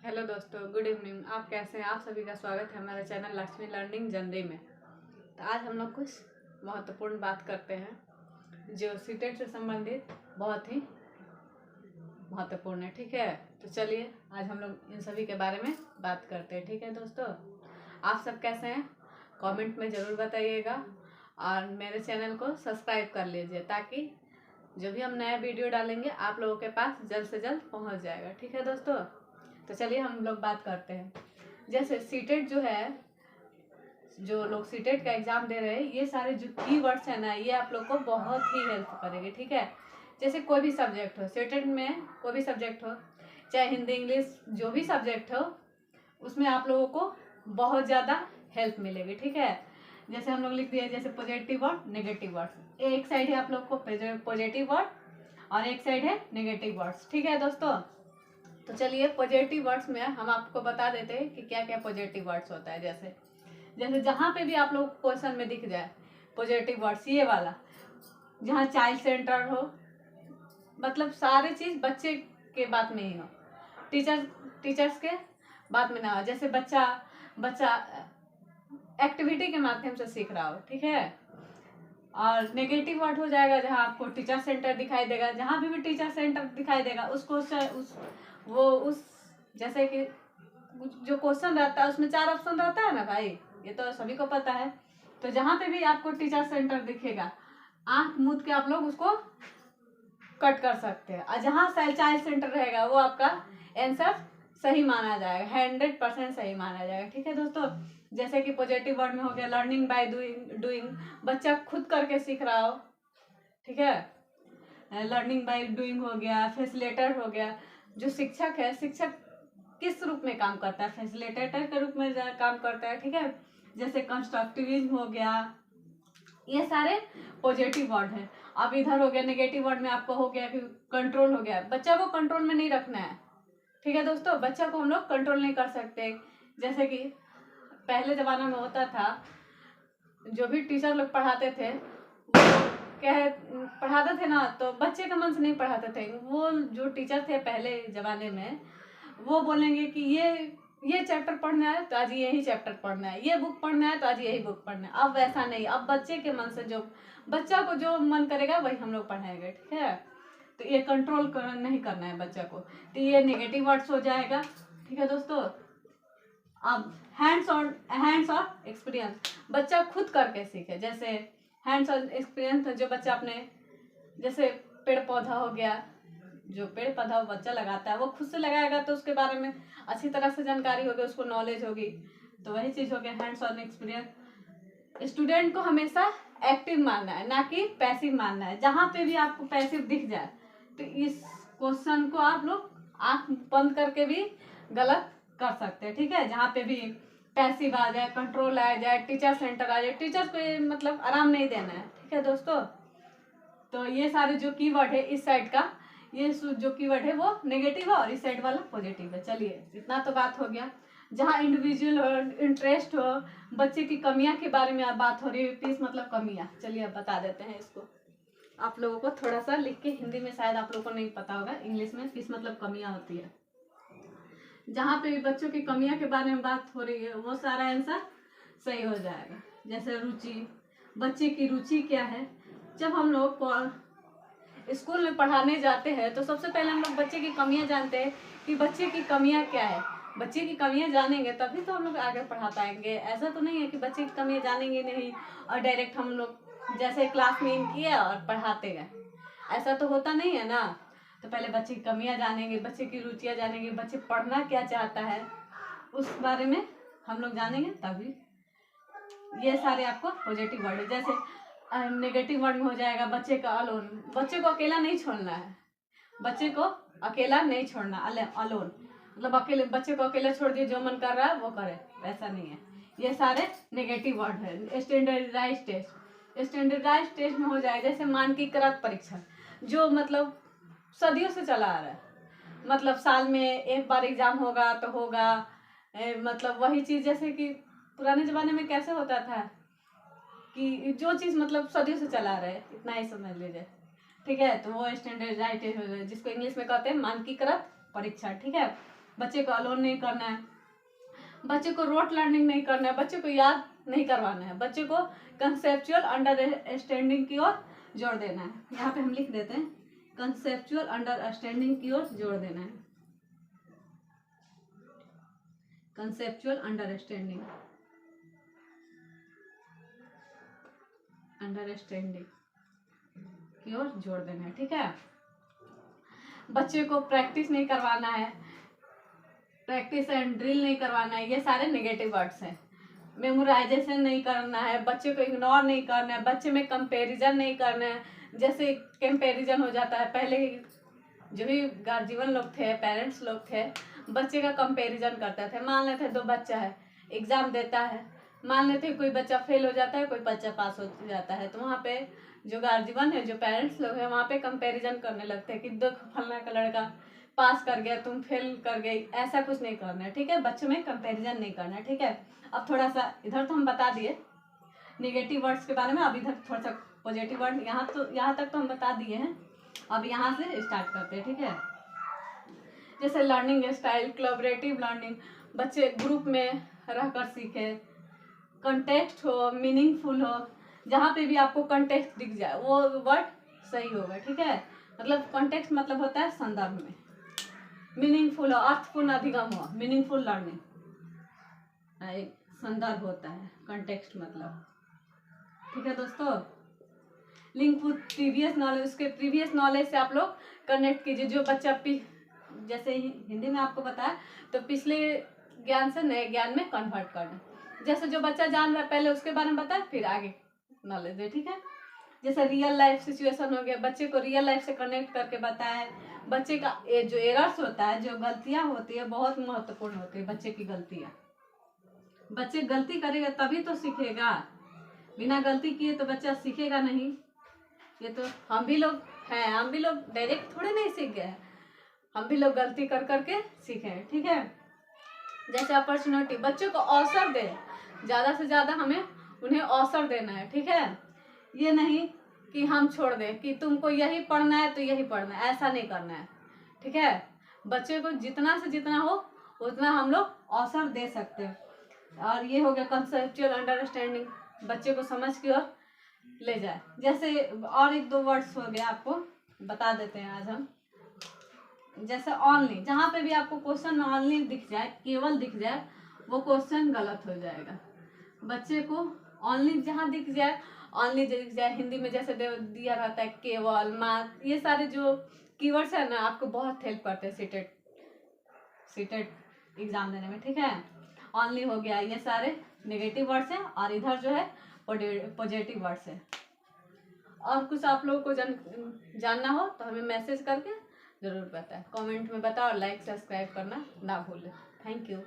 Hello दोस्तों, good evening. आप कैसे हैं? आप सभी का स्वागत है हमारे चैनल लक्ष्मी लर्निंग जनरी में। तो आज हम लोग कुछ महत्वपूर्ण बात करते हैं जो सीटेट से संबंधित बहुत ही महत्वपूर्ण है। ठीक है, तो चलिए आज हम लोग इन सभी के बारे में बात करते हैं। ठीक है दोस्तों, आप सब कैसे हैं कमेंट में ज़रूर बताइएगा और मेरे चैनल को सब्सक्राइब कर लीजिए ताकि जो भी हम नया वीडियो डालेंगे आप लोगों के पास जल्द से जल्द पहुंच जाएगा। ठीक है दोस्तों, तो चलिए हम लोग बात करते हैं। जैसे सीटेट जो है, जो लोग सीटेट का एग्जाम दे रहे हैं, ये सारे जो कीवर्ड्स है ना, ये आप लोग को बहुत ही हेल्प करेंगे। ठीक है, जैसे कोई भी सब्जेक्ट हो, सीटेट में कोई भी सब्जेक्ट हो, चाहे हिंदी इंग्लिश जो भी सब्जेक्ट हो, उसमें आप लोगों को बहुत ज़्यादा हेल्प मिलेगी। ठीक है, जैसे हम लोग लिख दिए जैसे पॉजिटिव वर्ड, नेगेटिव वर्ड। एक साइड है आप लोग को पॉजिटिव वर्ड और एक साइड है नेगेटिव वर्ड्स। ठीक है दोस्तों, तो चलिए पॉजिटिव वर्ड्स में हम आपको बता देते हैं कि क्या क्या पॉजिटिव वर्ड्स होता है। जैसे जैसे जहाँ पे भी आप लोग क्वेश्चन में दिख जाए पॉजिटिव वर्ड्स, ये वाला जहाँ चाइल्ड सेंटर हो, मतलब सारी चीज़ बच्चे के बात में ही हो, टीचर्स के बात में ना हो। जैसे बच्चा एक्टिविटी के माध्यम से सीख रहा हो। ठीक है, और नेगेटिव वर्ड हो जाएगा जहाँ आपको टीचर सेंटर दिखाई देगा। जहाँ भी टीचर सेंटर दिखाई देगा उसको उस जैसे कि जो क्वेश्चन रहता है उसमें 4 ऑप्शन रहता है ना भाई, ये तो सभी को पता है। तो जहाँ पे भी आपको टीचर सेंटर दिखेगा, आंख मूंद के आप लोग उसको कट कर सकते हैं। और जहाँ चाइल्ड सेंटर रहेगा वो आपका आंसर सही माना जाएगा, 100% सही माना जाएगा। ठीक है दोस्तों, जैसे कि पॉजिटिव वर्ड में हो गया लर्निंग बाय डूइंग, बच्चा खुद करके सीख रहा हो। ठीक है, लर्निंग बाय डूइंग हो गया। फैसिलिटेटर हो गया, जो शिक्षक है, शिक्षक किस रूप में काम करता है, फैसिलिटेटर के रूप में काम करता है। ठीक है, जैसे कंस्ट्रक्टिविज्म हो गया, ये सारे पॉजिटिव वर्ड है। अब इधर हो गया नेगेटिव वर्ड में आपको हो गया कि कंट्रोल हो गया, बच्चा को कंट्रोल में नहीं रखना है। ठीक है दोस्तों, बच्चा को हम लोग कंट्रोल नहीं कर सकते। जैसे कि पहले जमाना में होता था, जो भी टीचर लोग पढ़ाते थे वो पढ़ाते थे ना, तो बच्चे का मन से नहीं पढ़ाते थे। वो जो टीचर थे पहले जमाने में, वो बोलेंगे कि ये चैप्टर पढ़ना है तो आज यही चैप्टर पढ़ना है, ये बुक पढ़ना है तो आज यही बुक पढ़ना है। अब वैसा नहीं, अब बच्चे के मन से जो बच्चा को जो मन करेगा वही हम लोग पढ़ाएंगे। ठीक है, तो ये कंट्रोल नहीं करना है बच्चा को, तो ये नेगेटिव वर्ड्स हो जाएगा। ठीक है दोस्तों, अब हैंड्स ऑन एक्सपीरियंस, बच्चा खुद करके सीखे। जैसे हैंड्स ऑन एक्सपीरियंस, जो बच्चा अपने जैसे पेड़ पौधा हो गया, जो पेड़ पौधा बच्चा लगाता है वो खुद से लगाएगा तो उसके बारे में अच्छी तरह से जानकारी होगी, उसको नॉलेज होगी। तो वही चीज़ हो गया हैंड्स ऑन एक्सपीरियंस। स्टूडेंट को हमेशा एक्टिव मानना है, ना कि पैसिव मानना है। जहाँ पे भी आपको पैसिव दिख जाए तो इस क्वेश्चन को आप लोग आंख बंद करके भी गलत कर सकते हैं। ठीक है, जहाँ पे भी पैसिव आ जाए, कंट्रोल आ जाए, टीचर सेंटर आ जाए, टीचर को मतलब आराम नहीं देना है। ठीक है दोस्तों, तो ये सारे जो कीवर्ड है इस साइड का, ये जो कीवर्ड है वो नेगेटिव है और इस साइड वाला पॉजिटिव है। चलिए इतना तो बात हो गया। जहाँ इंडिविजुअल हो, इंटरेस्ट हो, बच्चे की कमियां के बारे में आप बात हो रही है। पीस मतलब कमियां, चलिए अब बता देते हैं इसको आप लोगों को थोड़ा सा लिख के। हिंदी में शायद आप लोगों को नहीं पता होगा, इंग्लिश में पीस मतलब कमियां होती है। जहाँ पे भी बच्चों की कमियां के बारे में बात हो रही है वो सारा आंसर सही हो जाएगा। जैसे रुचि, बच्चे की रुचि क्या है। जब हम लोग स्कूल में पढ़ाने जाते हैं तो सबसे पहले हम लोग बच्चे की कमियां जानते हैं कि बच्चे की कमियां क्या है। बच्चे की कमियां जानेंगे तभी तो हम लोग आगे पढ़ा पाएंगे। ऐसा तो नहीं है कि बच्चे की कमियां जानेंगे नहीं और डायरेक्ट हम लोग जैसे क्लास में इन किया और पढ़ाते गए, ऐसा तो होता नहीं है ना। तो पहले बच्चे की कमियां जानेंगे, बच्चे की रुचियां जानेंगे, बच्चे पढ़ना क्या चाहता है उस बारे में हम लोग जानेंगे तभी। ये सारे आपको पॉजिटिव वर्ड है। जैसे नेगेटिव वर्ड में हो जाएगा बच्चे का अलोन, बच्चे को अकेला नहीं छोड़ना है, बच्चे को अकेला नहीं छोड़ना। अलोन मतलब अकेले, बच्चे को अकेला छोड़ दिए, जो मन कर रहा है वो करे, वैसा नहीं है। ये सारे नेगेटिव वर्ड है। स्टैंडर्डाइज टेस्ट, स्टैंडर्डाइज टेस्ट में हो जाएगा जैसे मानकीकृत परीक्षण, जो मतलब सदियों से चला आ रहा है। मतलब साल में एक बार एग्जाम होगा तो होगा, मतलब वही चीज़ जैसे कि पुराने ज़माने में कैसे होता था कि जो चीज़ मतलब सदियों से चला रहा है, इतना ही समझ लीजिए। ठीक है, तो वो स्टैंडर्डाइज हो गया, जिसको इंग्लिश में कहते हैं मानकीकृत परीक्षा। ठीक है, बच्चे को अलोन नहीं करना है, बच्चे को रोट लर्निंग नहीं करना है, बच्चे को याद नहीं करवाना है, बच्चे को कंसेप्चुअल अंडरस्टैंडिंग की ओर जोड़ देना है। यहाँ पे हम लिख देते हैं कंसेप्चुअल अंडरस्टैंडिंग की ओर जोड़ देना है, कंसेप्चुअल अंडरस्टैंडिंग की ओर जोड़ देना है। ठीक है, बच्चे को प्रैक्टिस नहीं करवाना है, प्रैक्टिस एंड ड्रिल नहीं करवाना है, ये सारे नेगेटिव वर्ड्स हैं। मेमोराइजेशन नहीं करना है, बच्चे को इग्नोर नहीं करना है, बच्चे में कंपैरिजन नहीं करना है। जैसे कंपैरिजन हो जाता है, पहले जो भी गार्जियन लोग थे, पेरेंट्स लोग थे, बच्चे का कंपैरिजन करते थे। मान लेते दो बच्चा है, एग्जाम देता है, मान लेते कोई बच्चा फेल हो जाता है, कोई बच्चा पास हो जाता है, तो वहाँ पे जो गार्जियन है, जो पेरेंट्स लोग हैं, वहाँ पे कंपैरिजन करने लगते हैं कि देखो फलना का लड़का पास कर गया, तुम फेल कर गई। ऐसा कुछ नहीं करना है। ठीक है, बच्चों में कंपैरिजन नहीं करना है। ठीक है, अब थोड़ा सा इधर तो हम बता दिए नेगेटिव वर्ड्स के बारे में, अब इधर थोड़ा सा पॉजिटिव वर्ड, यहाँ तक तो हम बता दिए हैं। अब यहाँ से स्टार्ट करते हैं। ठीक है, जैसे लर्निंग स्टाइल, कोलैबोरेटिव लर्निंग, बच्चे ग्रुप में रहकर सीखे, कंटेक्स्ट हो, मीनिंगफुल हो, जहाँ पे भी आपको कंटेक्स्ट दिख जाए वो वर्ड सही होगा। ठीक है, मतलब कंटेक्स्ट मतलब होता है संदर्भ में, मीनिंगफुल हो, अर्थपूर्ण अधिगम हो, मीनिंगफुल लर्निंग संदर्भ होता है कंटेक्स्ट मतलब। ठीक है दोस्तों, लिंक विथ प्रीवियस नॉलेज, उसके प्रीवियस नॉलेज से आप लोग कनेक्ट कीजिए। जो बच्चा जैसे हिंदी में आपको बताया, तो पिछले ज्ञान से नए ज्ञान में कन्वर्ट करना। जैसे जो बच्चा जान रहा है पहले उसके बारे में बताए, फिर आगे नॉलेज दे। ठीक है, जैसे रियल लाइफ सिचुएशन हो गया, बच्चे को रियल लाइफ से कनेक्ट करके बताए। बच्चे का जो एरर्स होता है, जो गलतियां होती है, बहुत महत्वपूर्ण होती है। बच्चे की गलतियां, बच्चे गलती करेगा तभी तो सीखेगा, बिना गलती किए तो बच्चा सीखेगा नहीं। ये तो हम भी लोग हैं, हम भी लोग डायरेक्ट थोड़े नहीं सीख गए, हम भी लोग गलती कर करके सीखे हैं। ठीक है, जैसे अपॉर्चुनिटी, बच्चों को अवसर दे, ज़्यादा से ज़्यादा हमें उन्हें अवसर देना है। ठीक है, ये नहीं कि हम छोड़ दें कि तुमको यही पढ़ना है तो यही पढ़ना है, ऐसा नहीं करना है। ठीक है, बच्चे को जितना से जितना हो उतना हम लोग अवसर दे सकते हैं। और ये हो गया कंसेप्चुअल अंडरस्टैंडिंग, बच्चे को समझ की ओर ले जाए। जैसे और एक दो वर्ड्स हो गया, आपको बता देते हैं आज हम। जैसे ऑनली, जहाँ पे भी आपको क्वेश्चन में ऑनली दिख जाए, केवल दिख जाए, वो क्वेश्चन गलत हो जाएगा। बच्चे को ऑनली जहाँ दिख जाए, ऑनली दिख जाए, हिंदी में जैसे दिया रहता है केवल, मात्र, ये सारे जो कीवर्ड्स है ना, आपको बहुत हेल्प करते हैं सीटेट एग्जाम देने में। ठीक है, ऑनली हो गया, ये सारे नेगेटिव वर्ड्स हैं, और इधर जो है पॉजिटिव वर्ड्स है। और कुछ आप लोगों को जानना हो तो हमें मैसेज करके ज़रूर बताएं, कमेंट में बताओ, और लाइक सब्सक्राइब करना ना भूलें। Thank you.